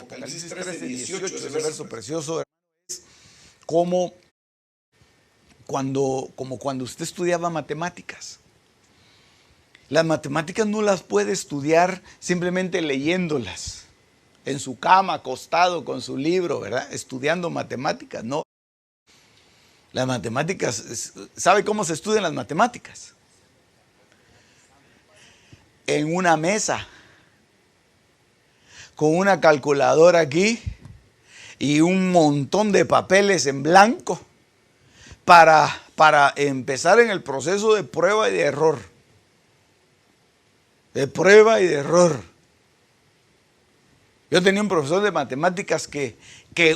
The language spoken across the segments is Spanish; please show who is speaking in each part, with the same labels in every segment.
Speaker 1: Apocalipsis 13:18, ese verso precioso, es como cuando usted estudiaba matemáticas. Las matemáticas no las puede estudiar simplemente leyéndolas en su cama, acostado con su libro, ¿verdad? Estudiando matemáticas, no. Las matemáticas, ¿sabe cómo se estudian las matemáticas? En una mesa, con una calculadora aquí y un montón de papeles en blanco para empezar en el proceso de prueba y de error. De prueba y de error. Yo tenía un profesor de matemáticas que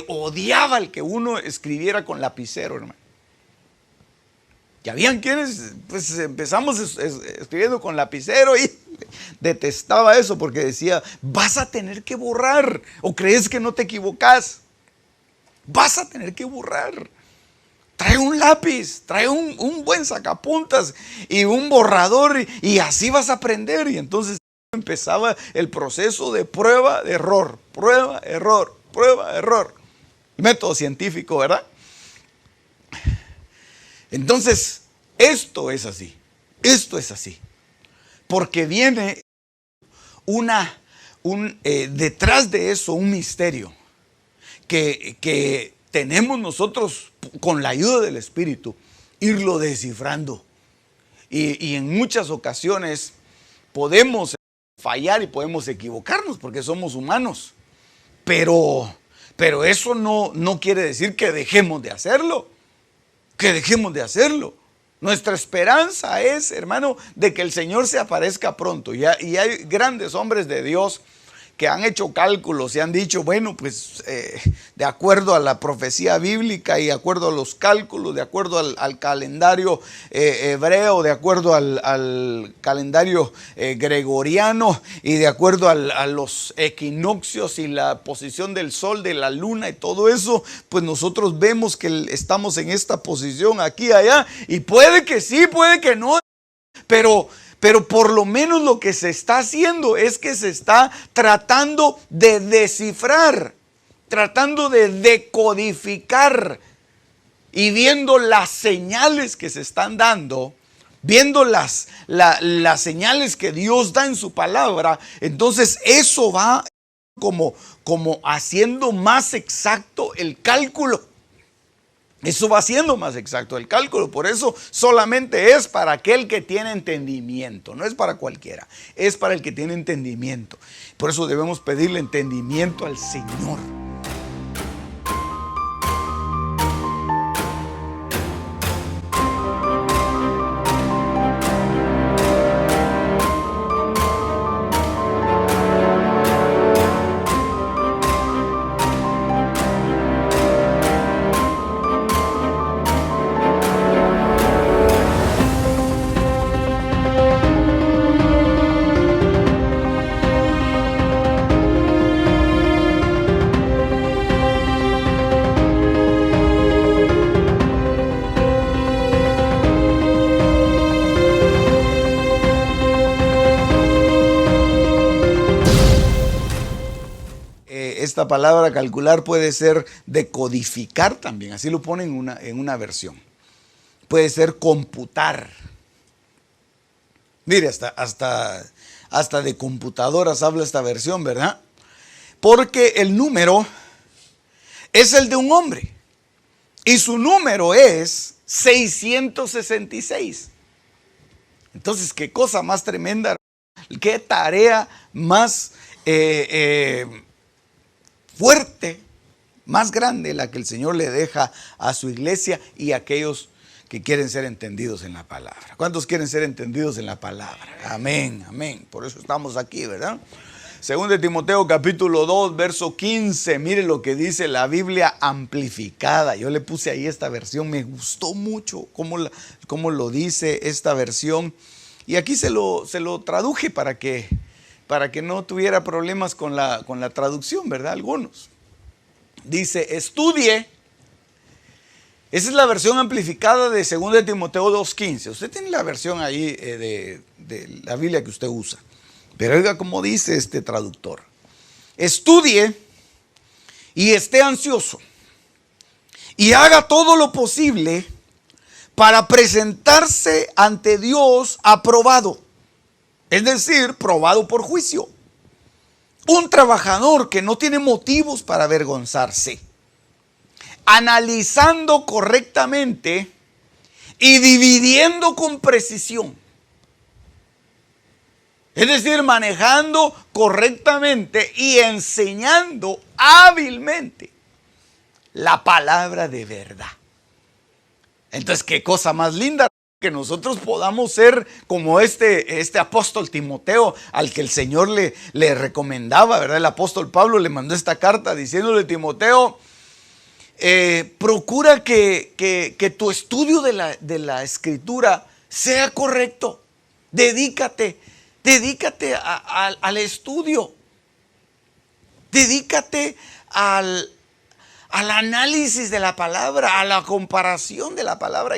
Speaker 1: odiaba el que uno escribiera con lapicero, hermano. Y habían quienes, pues empezamos escribiendo con lapicero y detestaba eso porque decía, vas a tener que borrar, o crees que no te equivocas, vas a tener que borrar. Trae un lápiz, trae un buen sacapuntas y un borrador y así vas a aprender. Y entonces empezaba el proceso de prueba, de error, prueba, error, prueba, error. Método científico, ¿verdad? Entonces, esto es así, porque viene detrás de eso un misterio que tenemos nosotros con la ayuda del Espíritu irlo descifrando y en muchas ocasiones podemos fallar y podemos equivocarnos porque somos humanos, pero eso no quiere decir que dejemos de hacerlo. Nuestra esperanza es, hermano, de que el Señor se aparezca pronto. Y hay grandes hombres de Dios que han hecho cálculos y han dicho, bueno, pues de acuerdo a la profecía bíblica y de acuerdo a los cálculos, de acuerdo al calendario hebreo, de acuerdo al calendario gregoriano y de acuerdo a los equinoccios y la posición del sol, de la luna y todo eso, pues nosotros vemos que estamos en esta posición aquí, allá, y puede que sí, puede que no, pero por lo menos lo que se está haciendo es que se está tratando de descifrar, tratando de decodificar y viendo las señales que se están dando, viendo las señales que Dios da en su palabra. Entonces eso va como haciendo más exacto el cálculo. Eso va siendo más exacto el cálculo. Por eso solamente es para aquel que tiene entendimiento. No es para cualquiera. Es para el que tiene entendimiento. Por eso debemos pedirle entendimiento al Señor. Esta palabra calcular puede ser decodificar también, así lo pone en una versión. Puede ser computar. Mire, hasta de computadoras habla esta versión, ¿verdad? Porque el número es el de un hombre y su número es 666. Entonces, qué cosa más tremenda, qué tarea más fuerte, más grande la que el Señor le deja a su iglesia y a aquellos que quieren ser entendidos en la palabra. ¿Cuántos quieren ser entendidos en la palabra? Amén, amén. Por eso estamos aquí, ¿verdad? Según de Timoteo capítulo 2, verso 15. Mire lo que dice la Biblia amplificada. Yo le puse ahí esta versión. Me gustó mucho cómo lo dice esta versión. Y aquí se lo traduje para que no tuviera problemas con la traducción, ¿verdad? Algunos. Dice, estudie. Esa es la versión amplificada de 2 de Timoteo 2:15. Usted tiene la versión ahí de la Biblia que usted usa. Pero oiga cómo dice este traductor. Estudie y esté ansioso y haga todo lo posible para presentarse ante Dios aprobado, es decir, probado por juicio. Un trabajador que no tiene motivos para avergonzarse, analizando correctamente y dividiendo con precisión. Es decir, manejando correctamente y enseñando hábilmente la palabra de verdad. Entonces, qué cosa más linda que nosotros podamos ser como este apóstol Timoteo, al que el Señor le recomendaba, ¿verdad? El apóstol Pablo le mandó esta carta diciéndole: Timoteo, procura que tu estudio de la escritura sea correcto. Dedícate al estudio. Dedícate al análisis de la palabra, a la comparación de la palabra.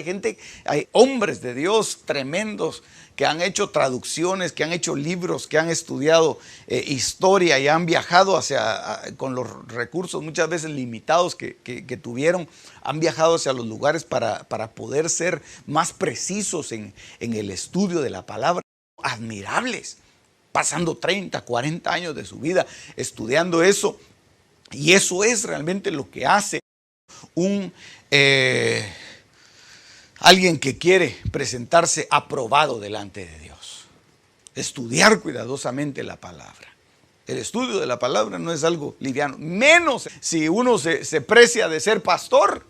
Speaker 1: Hay hombres de Dios tremendos que han hecho traducciones, que han hecho libros, que han estudiado historia y han viajado con los recursos muchas veces limitados que tuvieron, han viajado hacia los lugares para poder ser más precisos en el estudio de la palabra. Admirables, pasando 30, 40 años de su vida estudiando eso. Y eso es realmente lo que hace alguien que quiere presentarse aprobado delante de Dios. Estudiar cuidadosamente la palabra. El estudio de la palabra no es algo liviano, menos si uno se precia de ser pastor.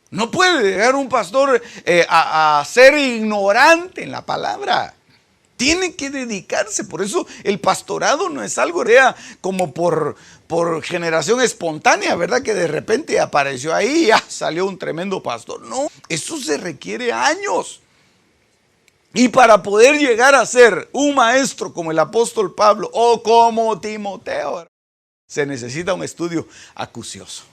Speaker 1: No puede llegar un pastor a ser ignorante en la palabra. Tiene que dedicarse. Por eso el pastorado no es algo como por generación espontánea, ¿verdad? Que de repente apareció ahí y ya salió un tremendo pastor. No, eso se requiere años. Y para poder llegar a ser un maestro como el apóstol Pablo o como Timoteo, se necesita un estudio acucioso.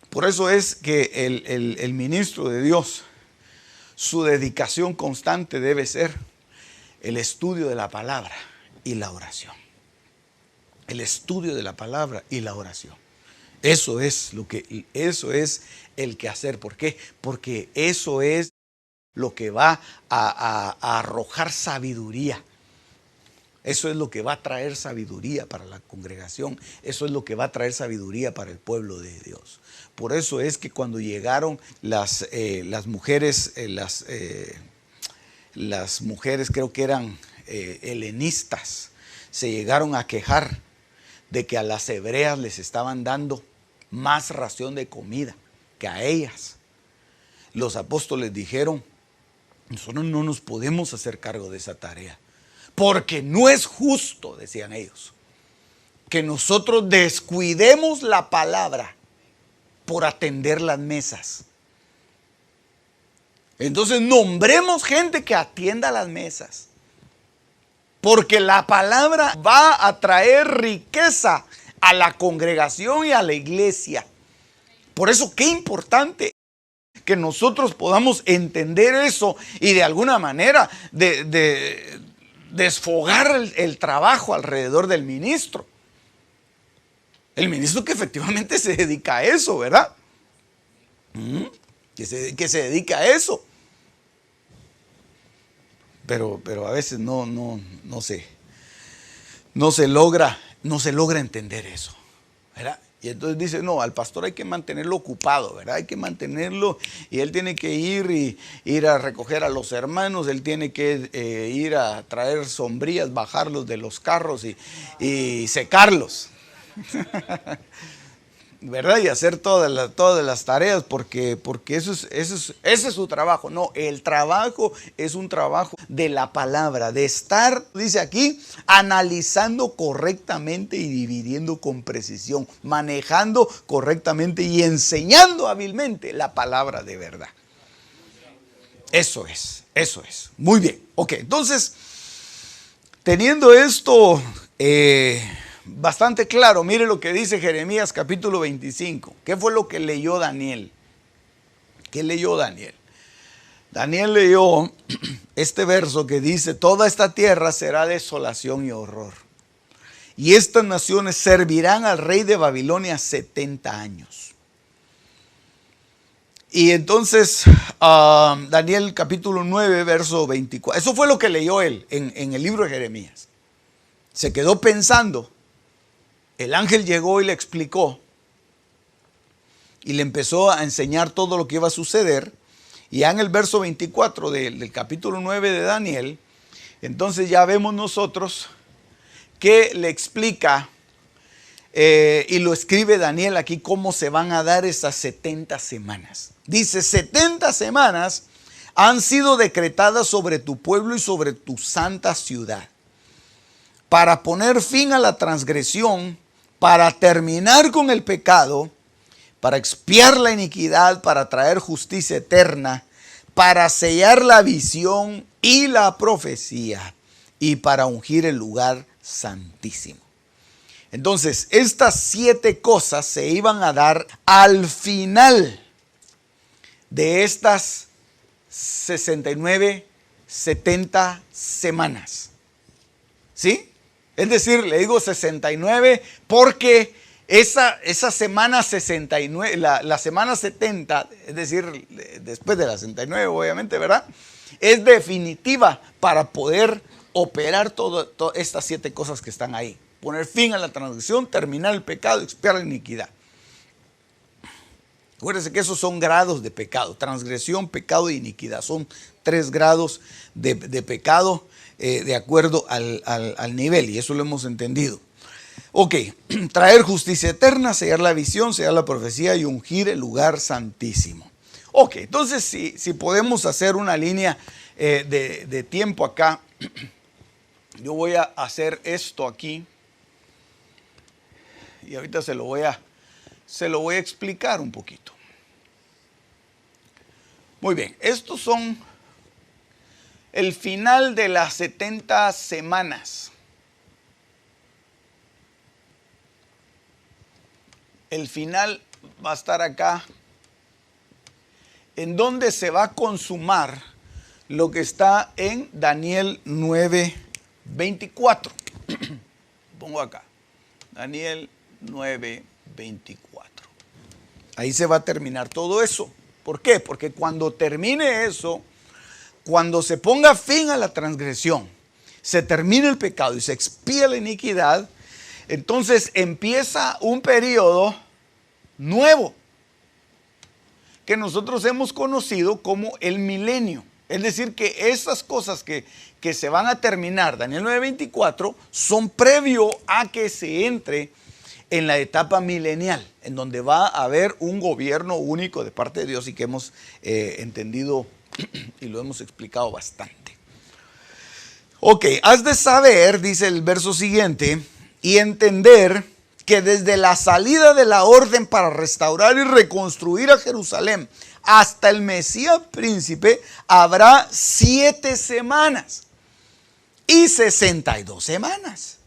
Speaker 1: Por eso es que el ministro de Dios, su dedicación constante debe ser el estudio de la palabra y la oración. El estudio de la palabra y la oración. Eso es el quehacer. ¿Por qué? Porque eso es lo que va a arrojar sabiduría. Eso es lo que va a traer sabiduría para la congregación. Eso es lo que va a traer sabiduría para el pueblo de Dios. Por eso es que cuando llegaron las mujeres, las mujeres creo que eran helenistas, se llegaron a quejar de que a las hebreas les estaban dando más ración de comida que a ellas. Los apóstoles dijeron: nosotros no nos podemos hacer cargo de esa tarea, porque no es justo, decían ellos, que nosotros descuidemos la palabra por atender las mesas. Entonces nombremos gente que atienda las mesas, porque la palabra va a traer riqueza a la congregación y a la iglesia. Por eso qué importante que nosotros podamos entender eso y de alguna manera desfogar el trabajo alrededor del ministro. El ministro que efectivamente se dedica a eso, ¿verdad? Que se dedica a eso. Pero a veces no se logra entender eso, ¿verdad? Y entonces dice: no, al pastor hay que mantenerlo ocupado, ¿verdad? Hay que mantenerlo, y él tiene que ir a recoger a los hermanos, él tiene que ir a traer sombrillas, bajarlos de los carros y secarlos. ¿Verdad? Y hacer todas las tareas, porque ese es su trabajo. No, el trabajo es un trabajo de la palabra, de estar, dice aquí, analizando correctamente y dividiendo con precisión, manejando correctamente y enseñando hábilmente la palabra de verdad. Eso es. Muy bien. Ok, entonces, teniendo esto bastante claro, mire lo que dice Jeremías capítulo 25. ¿Qué fue lo que leyó Daniel? ¿Qué leyó Daniel? Daniel leyó este verso que dice: toda esta tierra será desolación y horror, y estas naciones servirán al rey de Babilonia 70 años. Y entonces, Daniel capítulo 9, verso 24. Eso fue lo que leyó él en el libro de Jeremías. Se quedó pensando. El ángel llegó y le explicó. Y le empezó a enseñar todo lo que iba a suceder. Y ya en el verso 24 del capítulo 9 de Daniel, entonces ya vemos nosotros que le explica y lo escribe Daniel aquí cómo se van a dar esas 70 semanas. Dice, 70 semanas han sido decretadas sobre tu pueblo y sobre tu santa ciudad, para poner fin a la transgresión, para terminar con el pecado, para expiar la iniquidad, para traer justicia eterna, para sellar la visión y la profecía, y para ungir el lugar santísimo. Entonces, estas 7 cosas se iban a dar al final de estas 69, 70 semanas. ¿Sí? Es decir, le digo 69 porque esa semana 69, la semana 70, es decir, después de la 69 obviamente, ¿verdad? Es definitiva para poder operar todas estas 7 cosas que están ahí. Poner fin a la transgresión, terminar el pecado, expiar la iniquidad. Acuérdense que esos son grados de pecado. Transgresión, pecado e iniquidad. Son 3 grados de pecado de acuerdo al nivel. Y eso lo hemos entendido. Ok, traer justicia eterna, sellar la visión, sellar la profecía y ungir el lugar santísimo. Ok, entonces si podemos hacer una línea de tiempo acá. Yo voy a hacer esto aquí. Y ahorita se lo voy a explicar un poquito. Muy bien, estos son el final de las 70 semanas. El final va a estar acá, en donde se va a consumar lo que está en Daniel 9:24. Pongo acá, Daniel 9:24. Ahí se va a terminar todo eso. ¿Por qué? Porque cuando termine eso, cuando se ponga fin a la transgresión, se termine el pecado y se expía la iniquidad, entonces empieza un periodo nuevo que nosotros hemos conocido como el milenio. Es decir, que esas cosas que se van a terminar, Daniel 9:24, son previo a que se entre en la etapa milenial, en donde va a haber un gobierno único de parte de Dios y que hemos entendido y lo hemos explicado bastante. Ok, has de saber, dice el verso siguiente, y entender que desde la salida de la orden para restaurar y reconstruir a Jerusalén hasta el Mesías príncipe habrá 7 semanas y 62 semanas.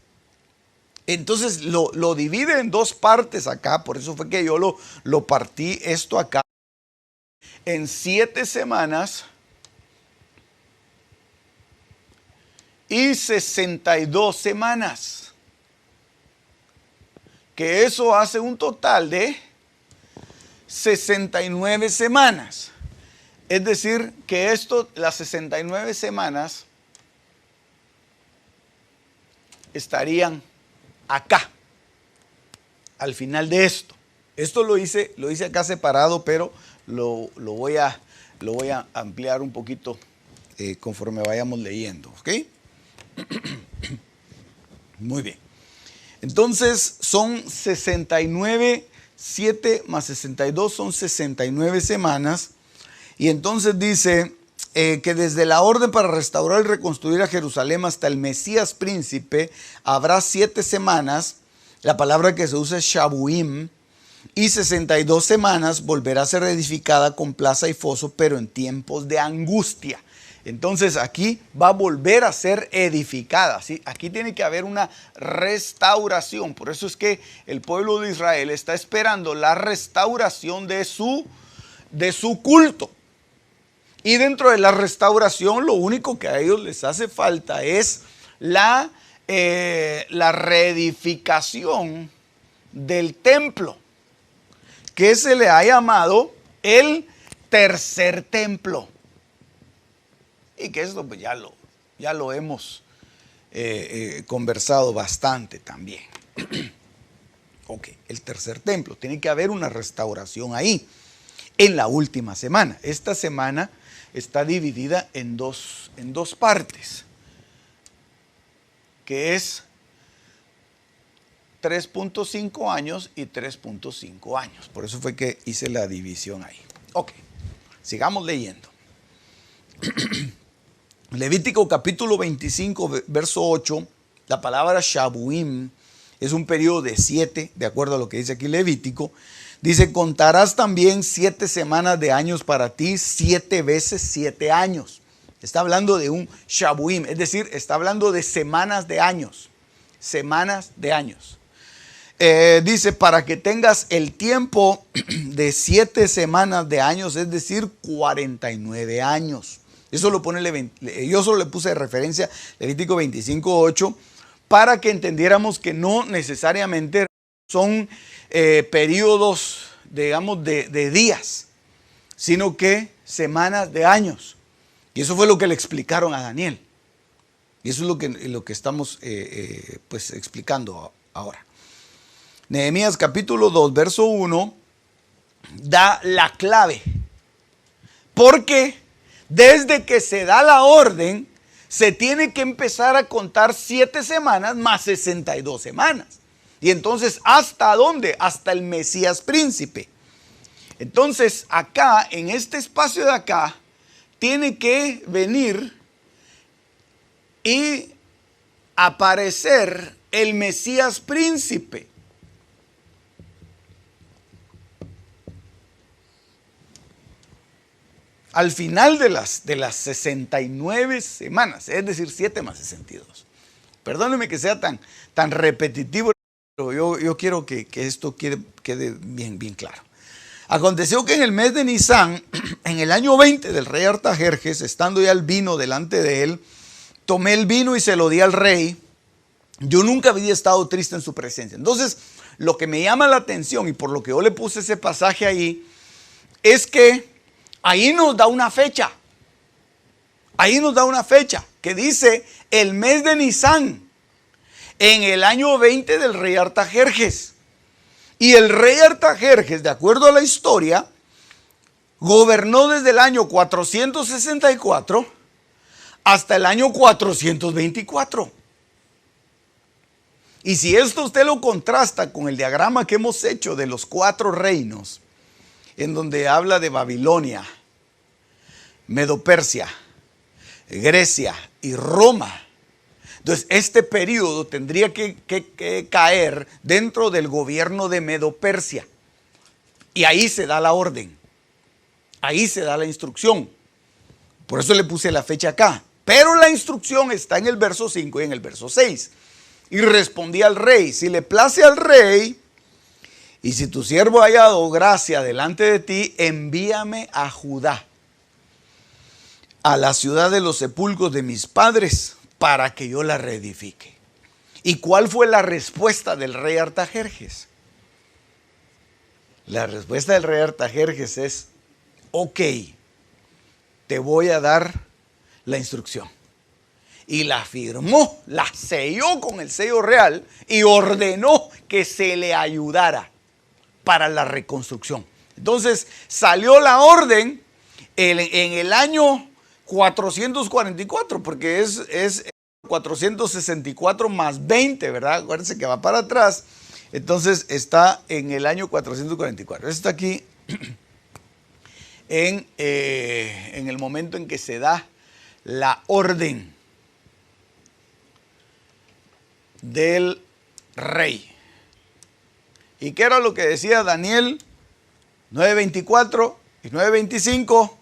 Speaker 1: Entonces lo divide en 2 partes acá, por eso fue que yo lo partí esto acá en 7 semanas y 62 semanas, que eso hace un total de 69 semanas. Es decir, que las 69 semanas estarían acá, al final de esto. Esto lo hice acá separado, pero lo voy a ampliar un poquito conforme vayamos leyendo, ¿ok? Muy bien. Entonces son 69, 7 más 62 son 69 semanas. Y entonces dice que desde la orden para restaurar y reconstruir a Jerusalén hasta el Mesías príncipe habrá 7 semanas. La palabra que se usa es Shabuim. Y 62 semanas volverá a ser edificada con plaza y foso, pero en tiempos de angustia. Entonces aquí va a volver a ser edificada, ¿sí? Aquí tiene que haber una restauración. Por eso es que el pueblo de Israel está esperando la restauración de su culto. Y dentro de la restauración, lo único que a ellos les hace falta es la la reedificación del templo, que se le ha llamado el tercer templo. Y que esto pues ya lo hemos conversado bastante también. Ok, el tercer templo. Tiene que haber una restauración ahí en la última semana. Esta semana está dividida en dos partes, que es 3.5 años y 3.5 años. Por eso fue que hice la división ahí. Ok, sigamos leyendo. Levítico capítulo 25, verso 8, la palabra Shabuim es un periodo de 7, de acuerdo a lo que dice aquí Levítico. Dice, contarás también 7 semanas de años para ti, 7 veces 7 años. Está hablando de un Shabuim, es decir, está hablando de semanas de años. Semanas de años. Dice, para que tengas el tiempo de 7 semanas de años, es decir, 49 años. Eso lo pone, yo solo le puse de referencia Levítico 25:8 para que entendiéramos que no necesariamente son periodos, digamos, de días, sino que semanas de años. Y eso fue lo que le explicaron a Daniel. Y eso es lo que estamos pues explicando ahora. Nehemías capítulo 2, verso 1, da la clave. Porque desde que se da la orden, se tiene que empezar a contar 7 semanas más 62 semanas. Y entonces, ¿hasta dónde? Hasta el Mesías príncipe. Entonces, acá, en este espacio de acá, tiene que venir y aparecer el Mesías príncipe. Al final de las 69 semanas, es decir, 7 más 62. Perdónenme que sea tan repetitivo, pero yo quiero que esto quede bien claro. Aconteció que en el mes de Nisán, en el año 20 del rey Artajerjes, estando ya el vino delante de él, tomé el vino y se lo di al rey. Yo nunca había estado triste en su presencia. Entonces, lo que me llama la atención y por lo que yo le puse ese pasaje ahí, es que ahí nos da una fecha. Ahí nos da una fecha que dice el mes de Nisán, en el año 20 del rey Artajerjes. Y el rey Artajerjes, de acuerdo a la historia, gobernó desde el año 464 hasta el año 424. Y si esto usted lo contrasta con el diagrama que hemos hecho de los 4 reinos, en donde habla de Babilonia, Medo-Persia, Grecia y Roma. Entonces, este periodo tendría que caer dentro del gobierno de Medo-Persia. Y ahí se da la orden. Ahí se da la instrucción. Por eso le puse la fecha acá. Pero la instrucción está en el verso 5 y en el verso 6. Y respondí al rey, si le place al rey, y si tu siervo ha hallado gracia delante de ti, envíame a Judá, a la ciudad de los sepulcros de mis padres, para que yo la reedifique. ¿Y cuál fue la respuesta del rey Artajerjes? La respuesta del rey Artajerjes es, ok, te voy a dar la instrucción. Y la firmó, la selló con el sello real y ordenó que se le ayudara para la reconstrucción. Entonces salió la orden en el año 444, porque es 464 más 20, ¿verdad? Acuérdense que va para atrás. Entonces está en el año 444. Está aquí en el momento en que se da la orden del rey. ¿Y qué era lo que decía Daniel 9:24 y 9:25?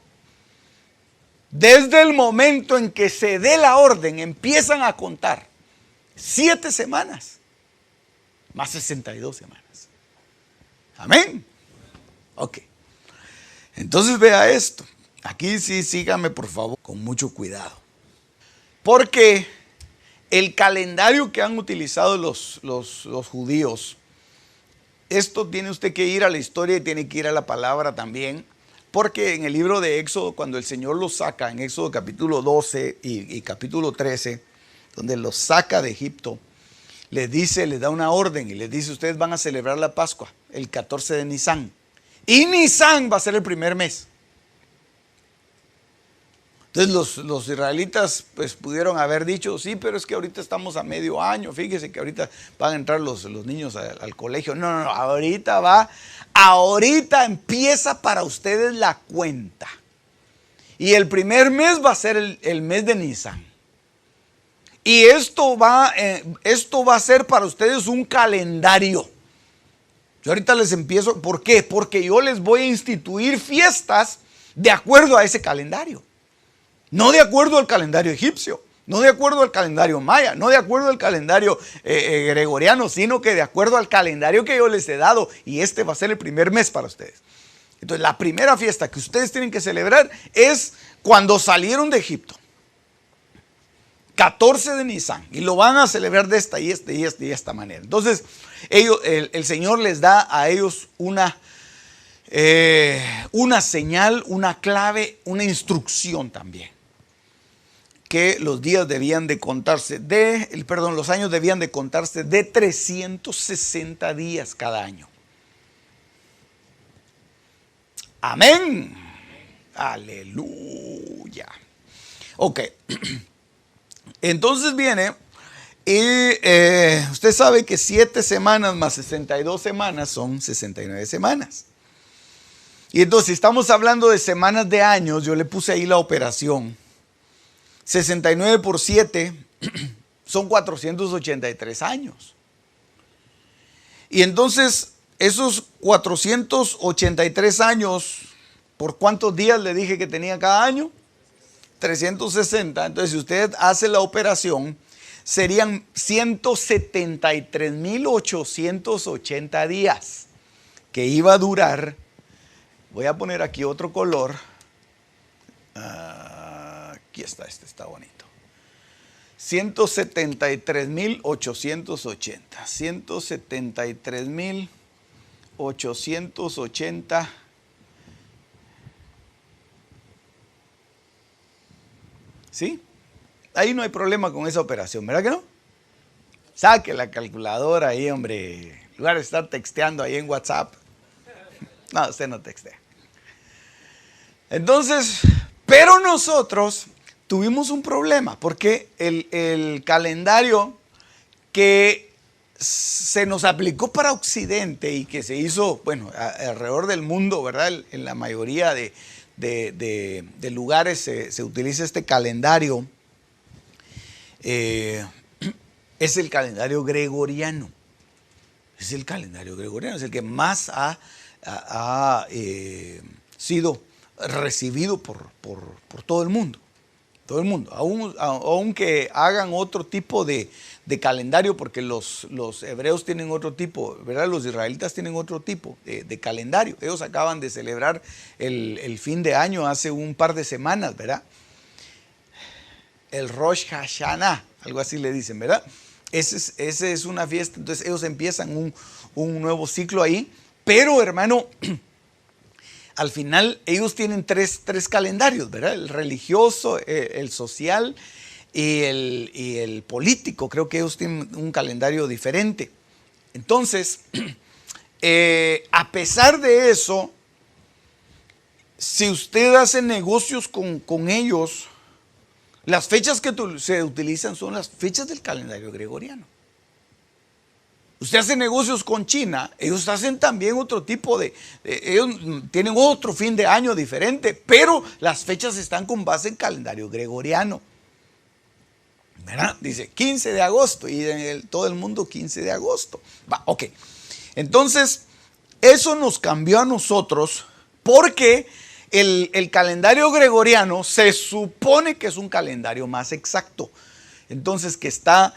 Speaker 1: Desde el momento en que se dé la orden, empiezan a contar 7 semanas más 62 semanas. Amén. Ok. Entonces vea esto. Aquí sí, sígame por favor con mucho cuidado. Porque El calendario que han utilizado los judíos, esto tiene usted que ir a la historia y tiene que ir a la palabra también, porque en el libro de Éxodo, cuando el Señor los saca, en Éxodo capítulo 12 y capítulo 13, donde los saca de Egipto, les dice, les da una orden y les dice, ustedes van a celebrar la Pascua el 14 de Nisán. Y Nisán va a ser el primer mes. Entonces los israelitas pues pudieron haber dicho, sí, pero es que ahorita estamos a medio año, fíjese que ahorita van a entrar los niños al colegio. No, ahorita empieza para ustedes la cuenta. Y el primer mes va a ser el mes de Nisán. Y esto va a ser para ustedes un calendario. Yo ahorita les empiezo, ¿por qué? Porque yo les voy a instituir fiestas de acuerdo a ese calendario. No de acuerdo al calendario egipcio, no de acuerdo al calendario maya, no de acuerdo al calendario gregoriano, sino que de acuerdo al calendario que yo les he dado. Y este va a ser el primer mes para ustedes. Entonces la primera fiesta que ustedes tienen que celebrar es cuando salieron de Egipto. 14 de Nisán. Y lo van a celebrar de esta y esta manera. Entonces el Señor les da a ellos una señal, una clave, una instrucción también. Que los días debían de contarse los años debían de contarse de 360 días cada año. Amén. Aleluya. Ok. Entonces viene y usted sabe que 7 semanas más 62 semanas son 69 semanas. Y entonces, si estamos hablando de semanas de años, yo le puse ahí la operación. 69 por 7 son 483 años. Y entonces, esos 483 años, ¿por cuántos días le dije que tenía cada año? 360. Entonces, si usted hace la operación, serían 173.880 días que iba a durar. Voy a poner aquí otro color. Aquí está, este está bonito. 173.880. 173.880. ¿Sí? Ahí no hay problema con esa operación, ¿verdad que no? Saque la calculadora ahí, hombre. En lugar de estar texteando ahí en WhatsApp. No, usted no textea. Entonces, pero nosotros tuvimos un problema porque el calendario que se nos aplicó para Occidente y que se hizo, bueno, alrededor del mundo, ¿verdad? En la mayoría de lugares se utiliza este calendario. Es el calendario gregoriano. Es el calendario gregoriano, es el que más ha sido recibido por todo el mundo. Todo el mundo, aunque hagan otro tipo de calendario, porque los hebreos tienen otro tipo, ¿verdad? Los israelitas tienen otro tipo de calendario. Ellos acaban de celebrar el fin de año hace un par de semanas, ¿verdad? El Rosh Hashanah, algo así le dicen, ¿verdad? Ese es una fiesta, entonces ellos empiezan un nuevo ciclo ahí, pero hermano, al final ellos tienen tres calendarios, ¿verdad? El religioso, el social y el político. Creo que ellos tienen un calendario diferente. Entonces, a pesar de eso, si usted hace negocios con ellos, las fechas que se utilizan son las fechas del calendario gregoriano. Usted hace negocios con China, ellos hacen también otro tipo ellos tienen otro fin de año diferente, pero las fechas están con base en calendario gregoriano. ¿Verdad? Dice 15 de agosto y en todo el mundo 15 de agosto. Ok. Entonces, eso nos cambió a nosotros porque el calendario gregoriano se supone que es un calendario más exacto. Entonces, que está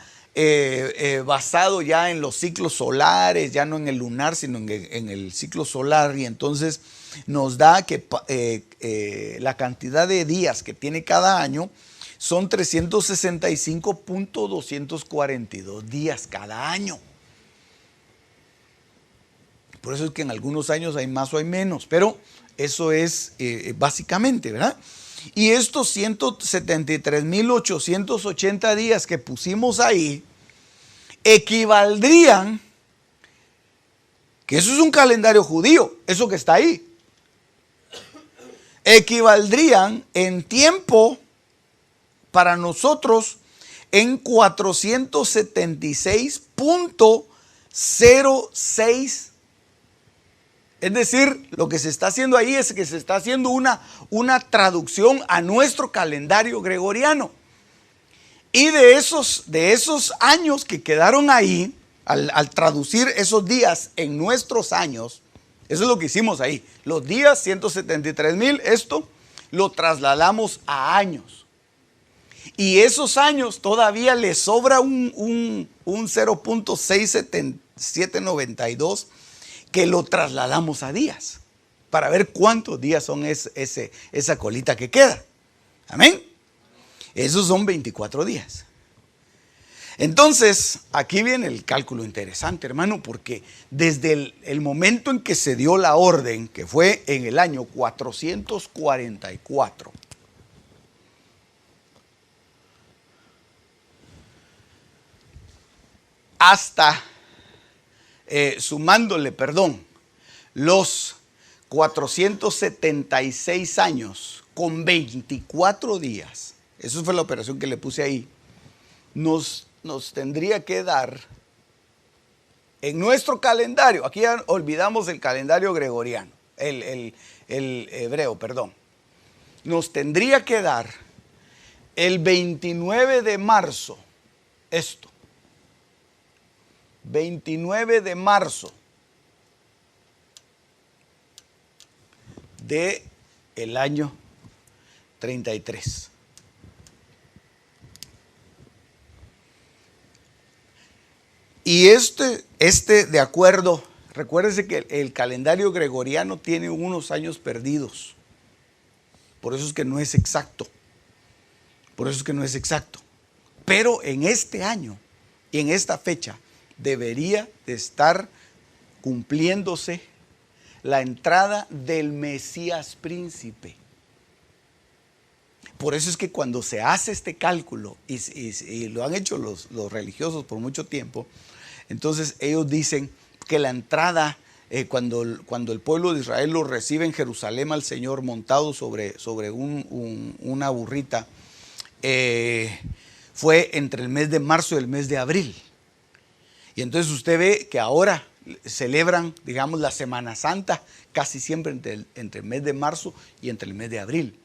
Speaker 1: basado ya en los ciclos solares, ya no en el lunar, sino en el ciclo solar, y entonces nos da que la cantidad de días que tiene cada año son 365.242 días cada año. Por eso es que en algunos años hay más o hay menos, pero eso es básicamente, ¿verdad? Y estos 173.880 días que pusimos ahí equivaldrían, que eso es un calendario judío, eso que está ahí, equivaldrían en tiempo para nosotros en 476.06. Es decir, lo que se está haciendo ahí es que se está haciendo una traducción a nuestro calendario gregoriano. Y de esos años que quedaron ahí, al traducir esos días en nuestros años, eso es lo que hicimos ahí. Los días, 173.000, esto lo trasladamos a años. Y esos años todavía le sobra un 0.67792 que lo trasladamos a días, para ver cuántos días son esa colita que queda. Amén. Esos son 24 días. Entonces, aquí viene el cálculo interesante, hermano, porque desde el momento en que se dio la orden, que fue en el año 444, hasta sumándole, los 476 años con 24 días, eso fue la operación que le puse ahí, nos tendría que dar en nuestro calendario, aquí ya olvidamos el calendario gregoriano, el hebreo, nos tendría que dar el 29 de marzo, 29 de marzo de el año 33. Y este de acuerdo, recuérdese que el calendario gregoriano tiene unos años perdidos. Por eso es que no es exacto. Pero en este año y en esta fecha debería de estar cumpliéndose la entrada del Mesías príncipe. Por eso es que cuando se hace este cálculo, y lo han hecho los religiosos por mucho tiempo, entonces ellos dicen que la entrada, cuando el pueblo de Israel lo recibe en Jerusalén al Señor montado sobre una burrita, fue entre el mes de marzo y el mes de abril. Y entonces usted ve que ahora celebran, digamos, la Semana Santa casi siempre entre el mes de marzo y entre el mes de abril.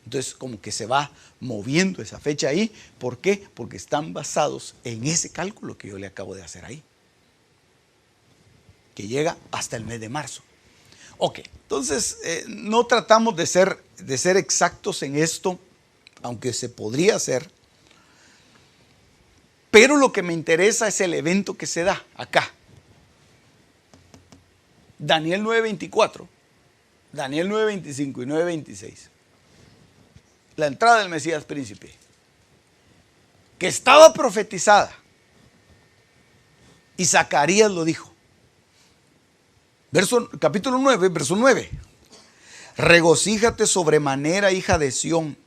Speaker 1: Entonces como que se va moviendo esa fecha ahí. ¿Por qué? Porque están basados en ese cálculo que yo le acabo de hacer ahí, que llega hasta el mes de marzo. Ok, entonces no tratamos de ser exactos en esto, aunque se podría hacer. Pero lo que me interesa es el evento que se da acá. Daniel 9:24, Daniel 9:25 y 9:26. La entrada del Mesías príncipe, que estaba profetizada. Y Zacarías lo dijo. Capítulo 9, verso 9. Regocíjate sobremanera, hija de Sión.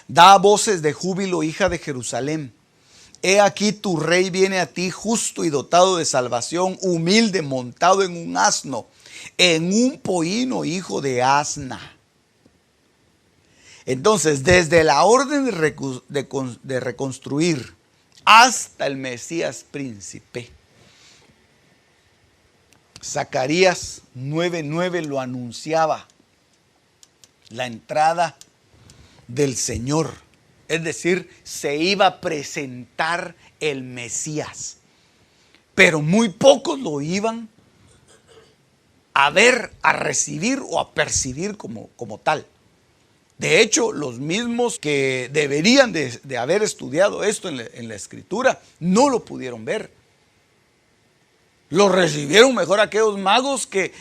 Speaker 1: Da voces de júbilo, hija de Jerusalén. He aquí tu rey viene a ti justo y dotado de salvación, humilde, montado en un asno, en un pollino, hijo de asna. Entonces, desde la orden de reconstruir hasta el Mesías príncipe, Zacarías 9:9 lo anunciaba, la entrada del Señor. Es decir, se iba a presentar el Mesías. Pero muy pocos lo iban a ver, a recibir o a percibir como tal. De hecho, los mismos que deberían de haber estudiado esto en la Escritura, no lo pudieron ver. Lo recibieron mejor aquellos magos que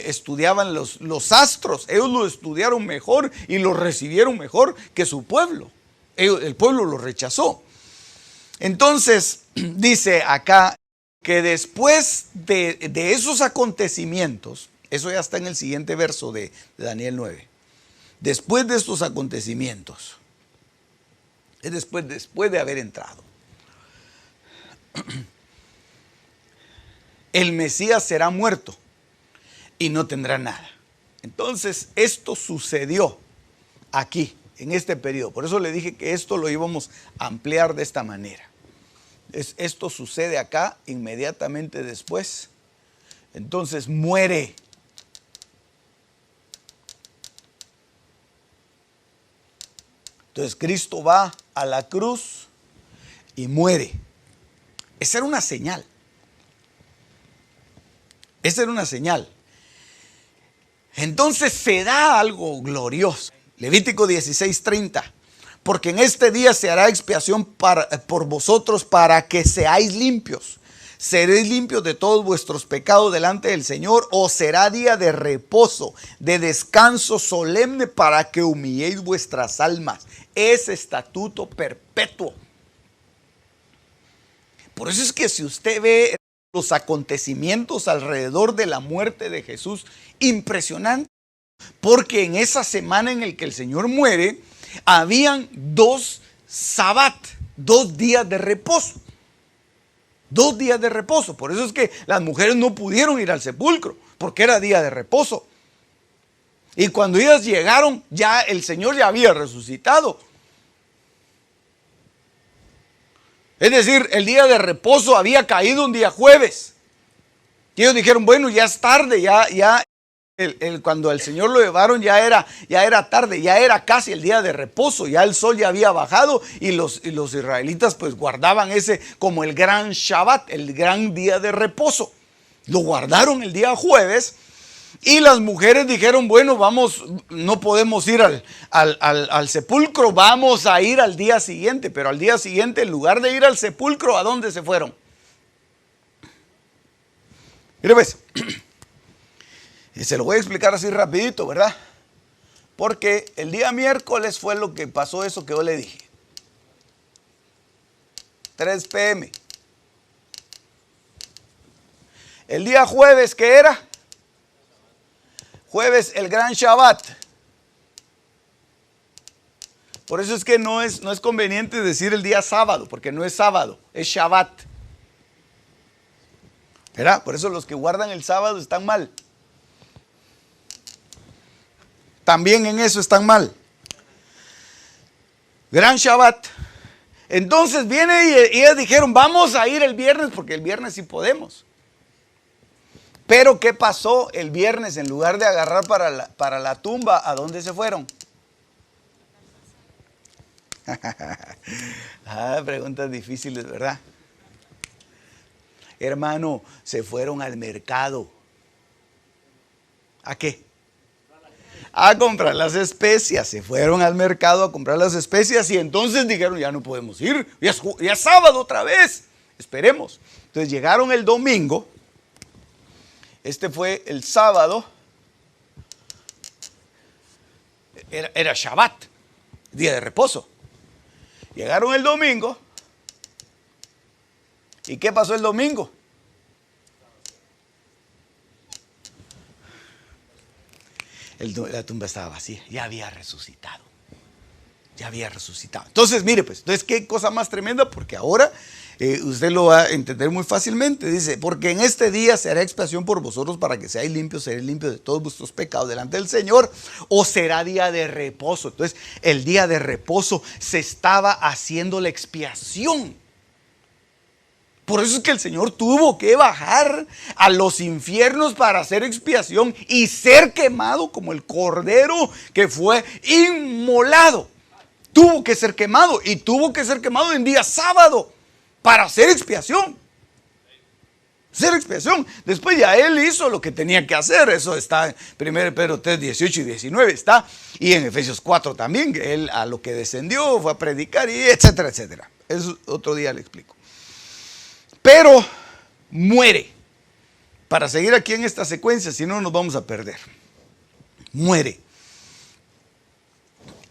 Speaker 1: estudiaban los astros. Ellos lo estudiaron mejor y lo recibieron mejor que su pueblo. El pueblo lo rechazó. Entonces, dice acá que después de esos acontecimientos, eso ya está en el siguiente verso de Daniel 9. Después de estos acontecimientos, es después de haber entrado, el Mesías será muerto y no tendrá nada. Entonces, esto sucedió aquí, en este periodo. Por eso le dije que esto lo íbamos a ampliar de esta manera. Esto sucede acá inmediatamente después. Entonces muere. Entonces Cristo va a la cruz y muere. Esa era una señal. Esa era una señal. Entonces se da algo glorioso. Levítico 16:30. Porque en este día se hará expiación por vosotros para que seáis limpios. Seréis limpios de todos vuestros pecados delante del Señor, o será día de reposo, de descanso solemne para que humilléis vuestras almas. Es estatuto perpetuo. Por eso es que si usted ve los acontecimientos alrededor de la muerte de Jesús, impresionante. Porque en esa semana en el que el Señor muere, habían 2 sabbat, 2 días de reposo. 2 días de reposo. Por eso es que las mujeres no pudieron ir al sepulcro, porque era día de reposo. Y cuando ellas llegaron, ya el Señor ya había resucitado. Es decir, el día de reposo había caído un día jueves. Y ellos dijeron, bueno, ya es tarde, cuando el Señor lo llevaron ya era tarde, ya era casi el día de reposo, ya el sol ya había bajado y los israelitas pues guardaban ese como el gran Shabbat, el gran día de reposo. Lo guardaron el día jueves y las mujeres dijeron, bueno, vamos, no podemos ir al sepulcro, vamos a ir al día siguiente. Pero al día siguiente, en lugar de ir al sepulcro, ¿a dónde se fueron? Mire pues. Y se lo voy a explicar así rapidito, ¿verdad? Porque el día miércoles fue lo que pasó eso que yo le dije. 3 p.m. El día jueves, ¿qué era? Jueves, el gran Shabbat. Por eso es que no es conveniente decir el día sábado, porque no es sábado, es Shabbat. ¿Verdad? Por eso los que guardan el sábado están mal. También en eso están mal. Gran Shabbat. Entonces viene y ellos dijeron, vamos a ir el viernes, porque el viernes sí podemos. Pero ¿qué pasó el viernes? En lugar de agarrar para la tumba, ¿a dónde se fueron? Preguntas difíciles, ¿verdad? Hermano, se fueron al mercado. ¿A qué? A comprar las especias. Se fueron al mercado a comprar las especias y entonces dijeron, ya no podemos ir, ya es sábado otra vez, esperemos. Entonces llegaron el domingo, este fue el sábado, era Shabbat, día de reposo. Llegaron el domingo, ¿y qué pasó el domingo? La tumba estaba vacía, ya había resucitado. Ya había resucitado. Entonces, mire pues, qué cosa más tremenda, porque ahora usted lo va a entender muy fácilmente. Dice, porque en este día se hará expiación por vosotros para que seáis limpios de todos vuestros pecados delante del Señor, o será día de reposo. Entonces, el día de reposo se estaba haciendo la expiación. Por eso es que el Señor tuvo que bajar a los infiernos para hacer expiación y ser quemado como el cordero que fue inmolado. Tuvo que ser quemado y tuvo que ser quemado en día sábado para hacer expiación. Hacer expiación. Después ya Él hizo lo que tenía que hacer. Eso está en 1 Pedro 3, 18 y 19 está. Y en Efesios 4 también, que Él a lo que descendió fue a predicar y etcétera, etcétera. Eso otro día le explico. Pero muere. Para seguir aquí en esta secuencia, si no nos vamos a perder. Muere.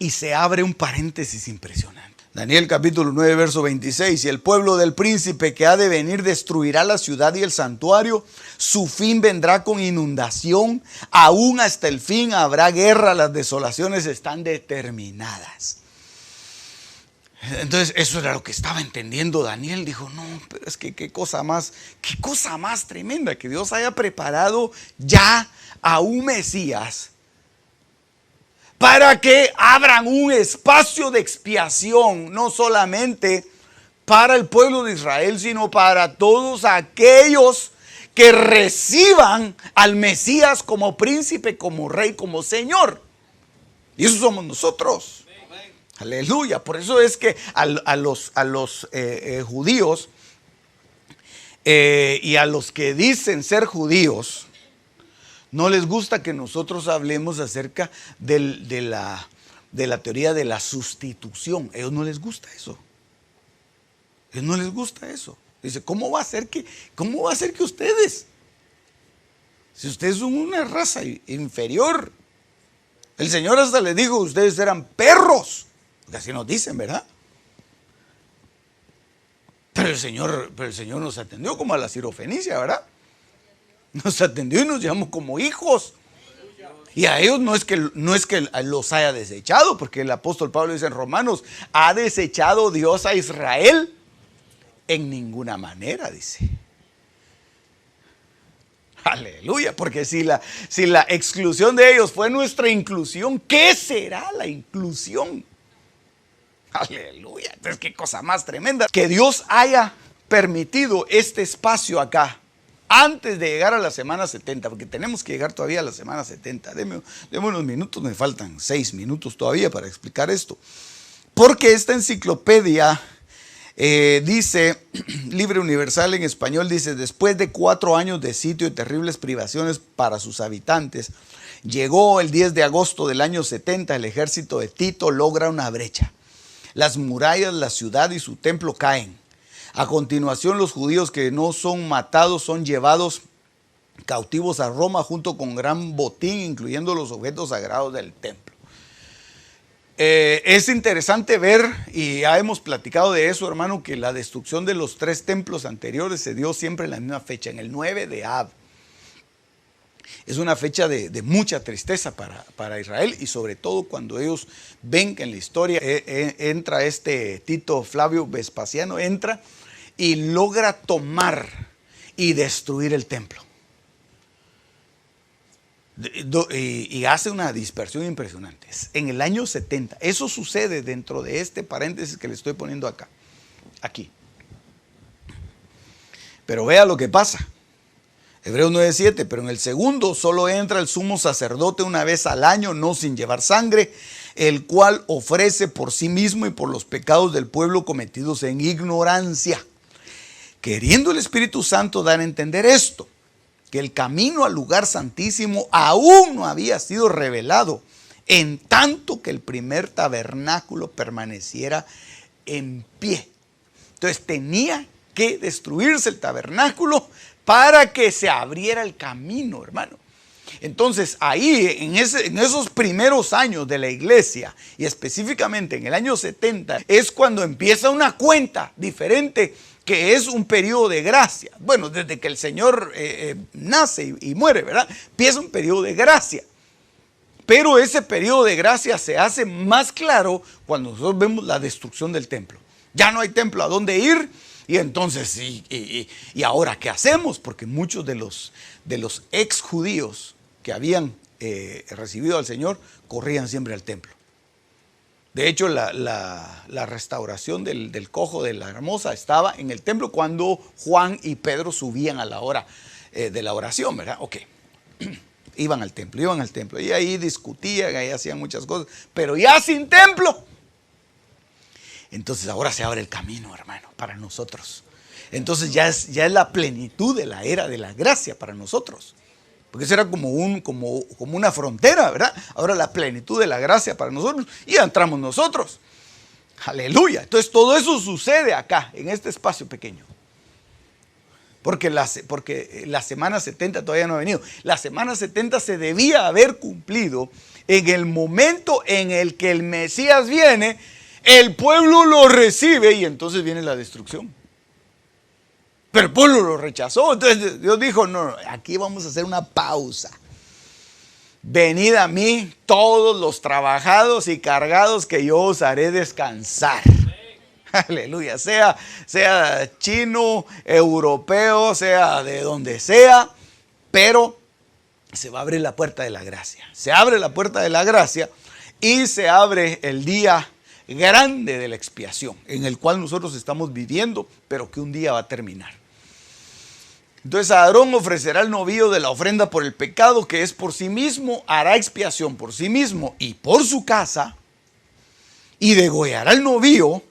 Speaker 1: Y se abre un paréntesis impresionante. Daniel capítulo 9, verso 26. Y el pueblo del príncipe que ha de venir destruirá la ciudad y el santuario. Su fin vendrá con inundación. Aún hasta el fin habrá guerra. Las desolaciones están determinadas. Entonces eso era lo que estaba entendiendo Daniel. Dijo, no, pero es que qué cosa más tremenda, que Dios haya preparado ya a un Mesías para que abran un espacio de expiación, no solamente para el pueblo de Israel, sino para todos aquellos que reciban al Mesías como príncipe, como rey, como Señor. Y eso somos nosotros. Amén. Aleluya. Por eso es que a los judíos y a los que dicen ser judíos, no les gusta que nosotros hablemos acerca de la teoría de la sustitución. A ellos no les gusta eso. A ellos no les gusta eso. Dice, ¿cómo va a ser que ustedes, si ustedes son una raza inferior? El Señor hasta les dijo, ustedes eran perros. Porque así nos dicen, ¿verdad? Pero el Señor nos atendió como a la sirofenicia, ¿verdad? Nos atendió y nos llamó como hijos. Y a ellos no es que los haya desechado, porque el apóstol Pablo dice en Romanos, ¿ha desechado Dios a Israel? En ninguna manera, dice. Aleluya, porque si la exclusión de ellos fue nuestra inclusión, ¿qué será la inclusión? Aleluya, entonces qué cosa más tremenda. Que Dios haya permitido este espacio acá antes de llegar a la semana 70, porque tenemos que llegar todavía a la semana 70. Deme unos minutos, me faltan 6 minutos todavía para explicar esto. Porque esta enciclopedia dice, Libre Universal en español, dice, después de 4 años de sitio y terribles privaciones para sus habitantes, llegó el 10 de agosto del año 70, el ejército de Tito logra una brecha. Las murallas, la ciudad y su templo caen. A continuación, los judíos que no son matados son llevados cautivos a Roma junto con gran botín, incluyendo los objetos sagrados del templo. Es interesante ver, y ya hemos platicado de eso, hermano, que la destrucción de los 3 templos anteriores se dio siempre en la misma fecha, en el 9 de Ab. Es una fecha de mucha tristeza para Israel, y sobre todo cuando ellos ven que en la historia entra este Tito Flavio Vespasiano, entra y logra tomar y destruir el templo. Y hace una dispersión impresionante. En el año 70, eso sucede dentro de este paréntesis que le estoy poniendo acá, aquí. Pero vea lo que pasa. Hebreos 9:7, pero en el segundo solo entra el sumo sacerdote una vez al año, no sin llevar sangre, el cual ofrece por sí mismo y por los pecados del pueblo cometidos en ignorancia. Queriendo el Espíritu Santo dar a entender esto, que el camino al lugar santísimo aún no había sido revelado, en tanto que el primer tabernáculo permaneciera en pie. Entonces tenía que destruirse el tabernáculo para que se abriera el camino, hermano. Entonces ahí, en esos primeros años de la iglesia, y específicamente en el año 70, es cuando empieza una cuenta diferente, que es un periodo de gracia. Bueno, desde que el Señor nace y muere, ¿verdad? Empieza un periodo de gracia. Pero ese periodo de gracia se hace más claro cuando nosotros vemos la destrucción del templo. Ya no hay templo a dónde ir. Y entonces, ¿y ahora qué hacemos? Porque muchos de los ex judíos que habían recibido al Señor corrían siempre al templo. De hecho, la restauración del cojo de la hermosa estaba en el templo cuando Juan y Pedro subían a la hora de la oración, ¿verdad? Ok, iban al templo y ahí discutían, ahí hacían muchas cosas, pero ya sin templo. Entonces ahora se abre el camino, hermano, para nosotros. Entonces ya es la plenitud de la era de la gracia para nosotros. Porque eso era como una frontera, ¿verdad? Ahora la plenitud de la gracia para nosotros, y ya entramos nosotros. Aleluya. Entonces todo eso sucede acá, en este espacio pequeño. Porque la semana 70 todavía no ha venido. La semana 70 se debía haber cumplido en el momento en el que el Mesías viene, El pueblo lo recibe y entonces viene la destrucción. Pero el pueblo lo rechazó. Entonces Dios dijo, no, aquí vamos a hacer una pausa. Venid a mí todos los trabajados y cargados que yo os haré descansar. Aleluya, sea chino, europeo, sea de donde sea, pero se va a abrir la puerta de la gracia. Se abre la puerta de la gracia y se abre el día grande de la expiación, en el cual nosotros estamos viviendo, pero que un día va a terminar. Entonces Aarón ofrecerá el novillo de la ofrenda por el pecado, que es por sí mismo, hará expiación por sí mismo y por su casa, y degollará el novillo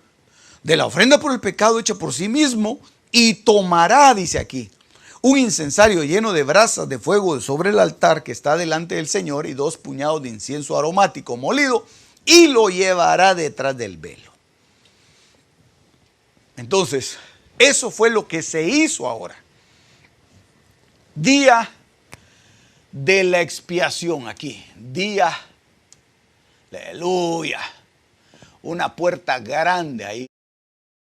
Speaker 1: de la ofrenda por el pecado hecha por sí mismo, y tomará, dice aquí, un incensario lleno de brasas de fuego sobre el altar que está delante del Señor, y 2 puñados de incienso aromático molido, y lo llevará detrás del velo. Entonces, eso fue lo que se hizo ahora. Día de la expiación aquí. Día, aleluya. Una puerta grande ahí.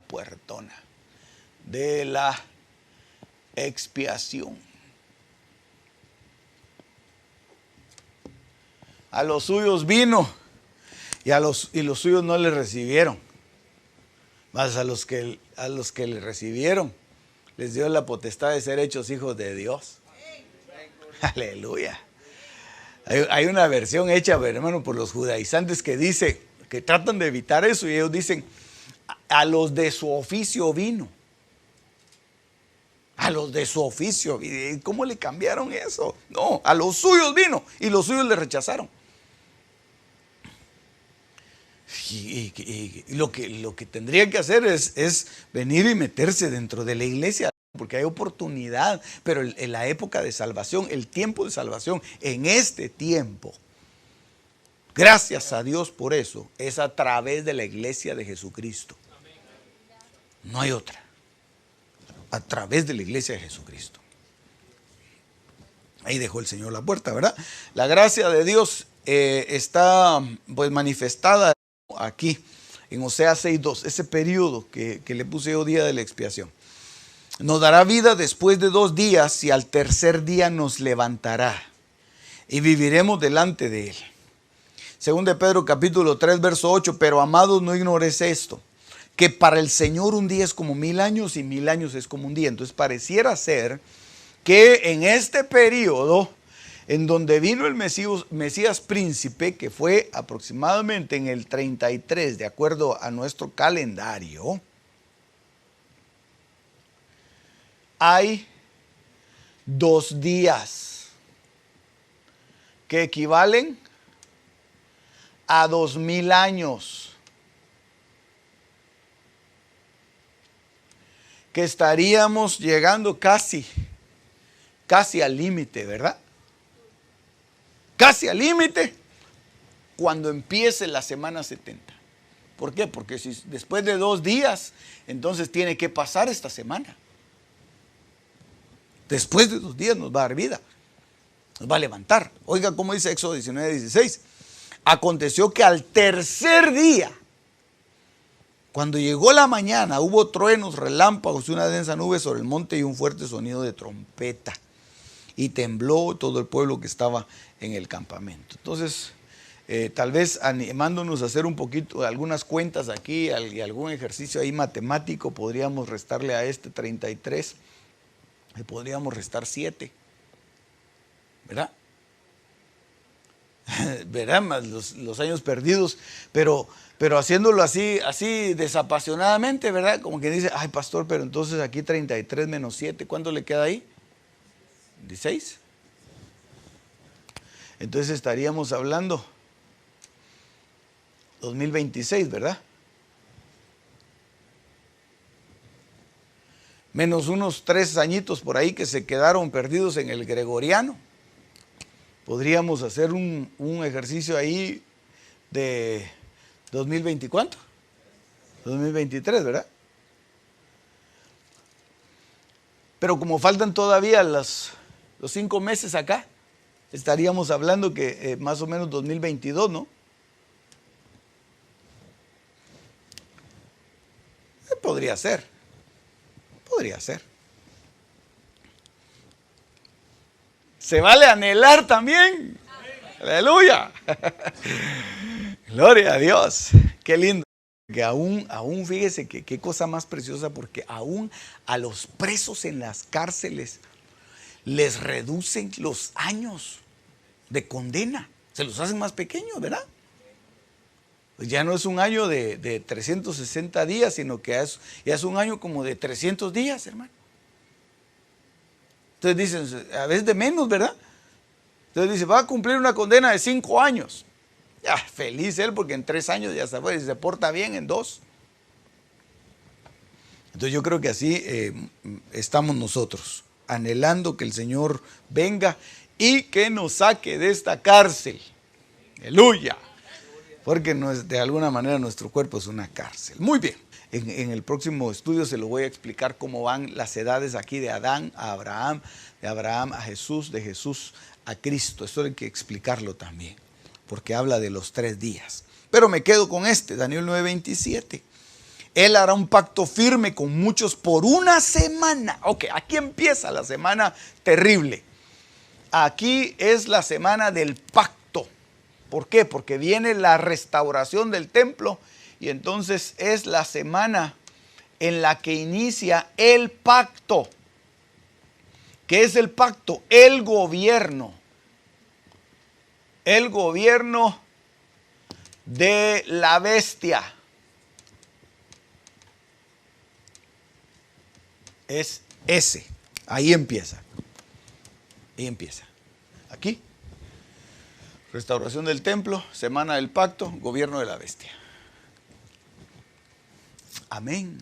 Speaker 1: Puertona. De la expiación. A los suyos vino y los suyos no le recibieron. Más a los que le recibieron les dio la potestad de ser hechos hijos de Dios. Aleluya. Hay una versión hecha, hermano, por los judaizantes que dice, que tratan de evitar eso, y ellos dicen, a los de su oficio vino. A los de su oficio. ¿Cómo le cambiaron eso? No, a los suyos vino y los suyos le rechazaron. Y lo que tendría que hacer es venir y meterse dentro de la iglesia, porque hay oportunidad, pero en la época de salvación, el tiempo de salvación, en este tiempo, gracias a Dios por eso, es a través de la iglesia de Jesucristo. No hay otra. A través de la iglesia de Jesucristo. Ahí dejó el Señor la puerta, ¿verdad? La gracia de Dios está pues manifestada aquí en Oseas 6:2, ese periodo que le puse yo, día de la expiación. Nos dará vida después de 2 días y al tercer día nos levantará y viviremos delante de él. Según de Pedro capítulo 3 verso 8, pero amados, no ignores esto, que para el Señor un día es como 1000 años y 1000 años es como un día. Entonces pareciera ser que en este periodo en donde vino el Mesías príncipe, que fue aproximadamente en el 33, de acuerdo a nuestro calendario, hay 2 días que equivalen a 2000 años, que estaríamos llegando casi al límite, ¿verdad? Casi al límite cuando empiece la semana 70. ¿Por qué? Porque si después de 2 días, entonces tiene que pasar esta semana. Después de 2 días nos va a dar vida, nos va a levantar. Oiga cómo dice Éxodo 19:16. Aconteció que al tercer día, cuando llegó la mañana, hubo truenos, relámpagos y una densa nube sobre el monte y un fuerte sonido de trompeta. Y tembló todo el pueblo que estaba en el campamento. Entonces, tal vez animándonos a hacer un poquito, algunas cuentas aquí y algún ejercicio ahí matemático, podríamos restarle a este 33, le podríamos restar 7, ¿verdad? ¿Verdad? Más los años perdidos, pero haciéndolo así desapasionadamente, ¿verdad? Como que dice, ay pastor, pero entonces aquí 33 menos 7, ¿cuánto le queda ahí? 16. Entonces estaríamos hablando 2026, ¿verdad? Menos unos 3 añitos por ahí que se quedaron perdidos en el gregoriano. Podríamos hacer un ejercicio ahí de 2020, ¿cuánto? 2023, ¿verdad? Pero como faltan todavía los 5 meses acá, estaríamos hablando que más o menos 2022, ¿no? Podría ser. Podría ser. Se vale anhelar también. Aleluya. Gloria a Dios. Qué lindo. Que aún fíjese que qué cosa más preciosa, porque aún a los presos en las cárceles les reducen los años de condena. Se los hacen más pequeños, ¿verdad? Pues ya no es un año de 360 días, sino que ya es un año como de 300 días, hermano. Entonces dicen, a veces de menos, ¿verdad? Entonces dice, va a cumplir una condena de 5 años. Ya, feliz él, porque en 3 años ya se fue, y se porta bien en 2. Entonces yo creo que así estamos nosotros, anhelando que el Señor venga y que nos saque de esta cárcel. Aleluya. Porque de alguna manera nuestro cuerpo es una cárcel. Muy bien. En el próximo estudio se lo voy a explicar cómo van las edades aquí de Adán a Abraham, de Abraham a Jesús, de Jesús a Cristo. Esto hay que explicarlo también, porque habla de los 3 días. Pero me quedo con Daniel 9:27. Él hará un pacto firme con muchos por una semana. Ok, aquí empieza la semana terrible. Aquí es la semana del pacto. ¿Por qué? Porque viene la restauración del templo y entonces es la semana en la que inicia el pacto. ¿Qué es el pacto? El gobierno. El gobierno de la bestia. Es ese. Ahí empieza. Ahí empieza. Aquí. Restauración del templo, semana del pacto, gobierno de la bestia. Amén.